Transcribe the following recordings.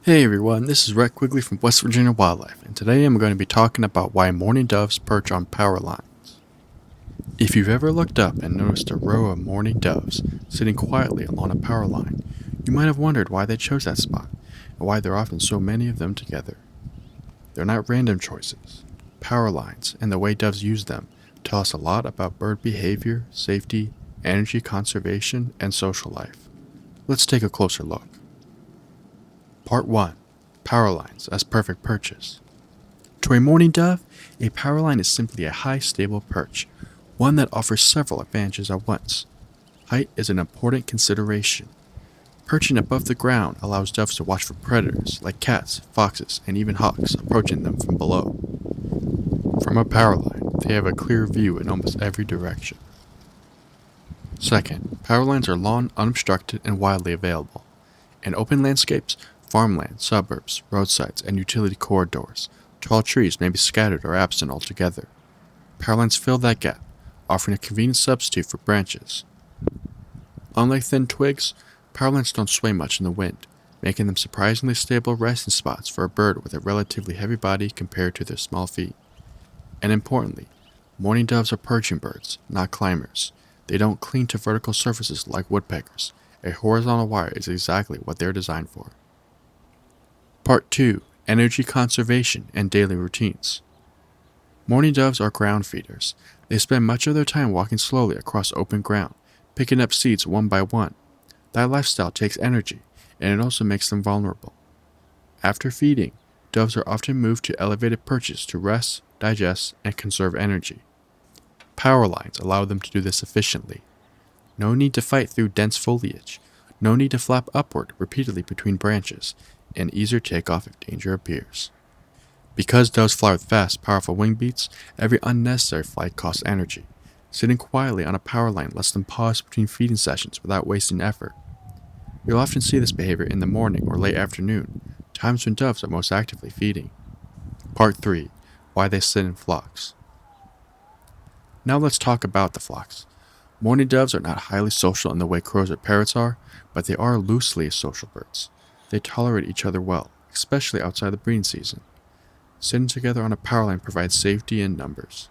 Hey everyone, this is Rhett Quigley from West Virginia Wildlife, and today I'm going to be talking about why mourning doves perch on power lines. If you've ever looked up and noticed a row of mourning doves sitting quietly along a power line, you might have wondered why they chose that spot, and why there are often so many of them together. They're not random choices. Power lines, and the way doves use them, tell us a lot about bird behavior, safety, energy conservation, and social life. Let's take a closer look. Part 1. Power lines as perfect perches. To a mourning dove, a power line is simply a high, stable perch, one that offers several advantages at once. Height is an important consideration. Perching above the ground allows doves to watch for predators like cats, foxes, and even hawks approaching them from below. From a power line, they have a clear view in almost every direction. Second, power lines are long, unobstructed, and widely available. In open landscapes, farmland, suburbs, roadsides, and utility corridors, tall trees may be scattered or absent altogether. Power lines fill that gap, offering a convenient substitute for branches. Unlike thin twigs, power lines don't sway much in the wind, making them surprisingly stable resting spots for a bird with a relatively heavy body compared to their small feet. And importantly, mourning doves are perching birds, not climbers. They don't cling to vertical surfaces like woodpeckers. A horizontal wire is exactly what they're designed for. Part 2. Energy conservation and daily routines. Mourning doves are ground feeders. They spend much of their time walking slowly across open ground, picking up seeds one by one. That lifestyle takes energy, and it also makes them vulnerable. After feeding, doves are often moved to elevated perches to rest, digest, and conserve energy. Power lines allow them to do this efficiently. No need to fight through dense foliage. No need to flap upward repeatedly between branches, and easier takeoff if danger appears. Because doves fly with fast, powerful wing beats, every unnecessary flight costs energy. Sitting quietly on a power line lets them pause between feeding sessions without wasting effort. You'll often see this behavior in the morning or late afternoon, times when doves are most actively feeding. Part 3. Why they sit in flocks. Now let's talk about the flocks. Mourning doves are not highly social in the way crows or parrots are, but they are loosely social birds. They tolerate each other well, especially outside the breeding season. Sitting together on a power line provides safety in numbers.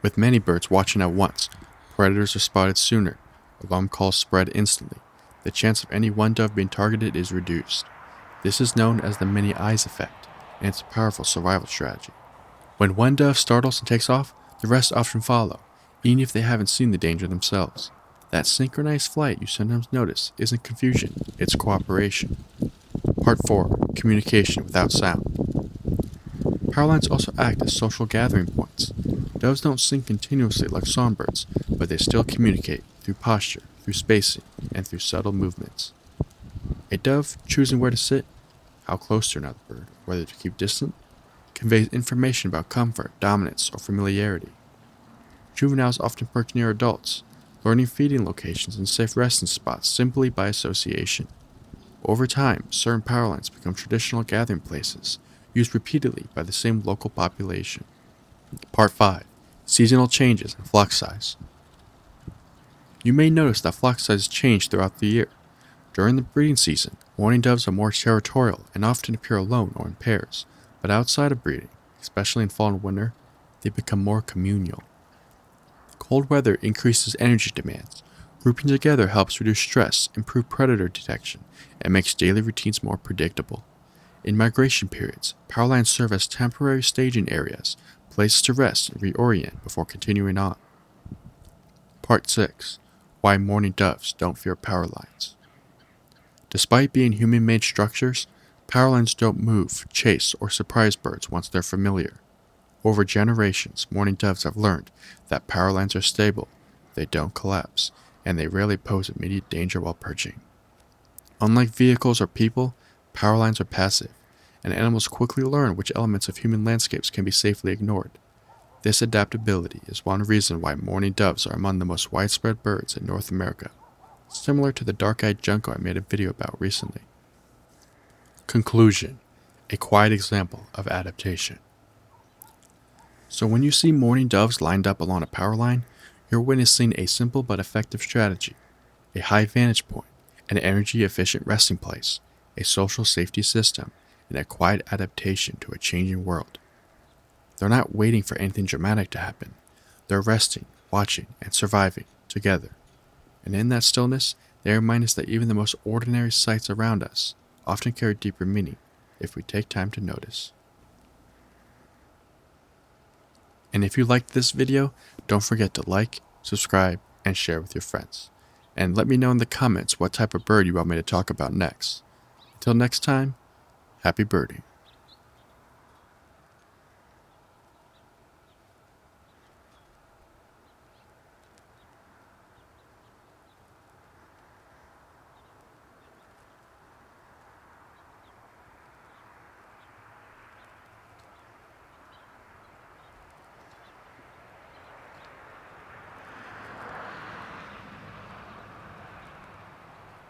With many birds watching at once, predators are spotted sooner, alarm calls spread instantly. The chance of any one dove being targeted is reduced. This is known as the many eyes effect, and it's a powerful survival strategy. When one dove startles and takes off, the rest often follow, even if they haven't seen the danger themselves. That synchronized flight you sometimes notice isn't confusion, it's cooperation. Part 4. Communication without sound. Power lines also act as social gathering points. Doves don't sing continuously like songbirds, but they still communicate through posture, through spacing, and through subtle movements. A dove choosing where to sit, how close to another bird, whether to keep distant, conveys information about comfort, dominance, or familiarity. Juveniles often perch near adults, learning feeding locations and safe resting spots simply by association. Over time, certain power lines become traditional gathering places, used repeatedly by the same local population. Part 5. Seasonal changes in flock size. You may notice that flock sizes change throughout the year. During the breeding season, mourning doves are more territorial and often appear alone or in pairs, but outside of breeding, especially in fall and winter, they become more communal. Cold weather increases energy demands. Grouping together helps reduce stress, improve predator detection, and makes daily routines more predictable. In migration periods, power lines serve as temporary staging areas, places to rest and reorient before continuing on. Part 6. Why mourning doves don't fear power lines. Despite being human-made structures, power lines don't move, chase, or surprise birds once they're familiar. Over generations, mourning doves have learned that power lines are stable, they don't collapse, and they rarely pose immediate danger while perching. Unlike vehicles or people, power lines are passive, and animals quickly learn which elements of human landscapes can be safely ignored. This adaptability is one reason why mourning doves are among the most widespread birds in North America, similar to the dark-eyed junco I made a video about recently. Conclusion: a quiet example of adaptation. So when you see mourning doves lined up along a power line, you're witnessing a simple but effective strategy, a high vantage point, an energy-efficient resting place, a social safety system, and a quiet adaptation to a changing world. They're not waiting for anything dramatic to happen. They're resting, watching, and surviving together. And in that stillness, they remind us that even the most ordinary sights around us often carry deeper meaning if we take time to notice. And if you liked this video, don't forget to like, subscribe, and share with your friends. And let me know in the comments what type of bird you want me to talk about next. Until next time, happy birding.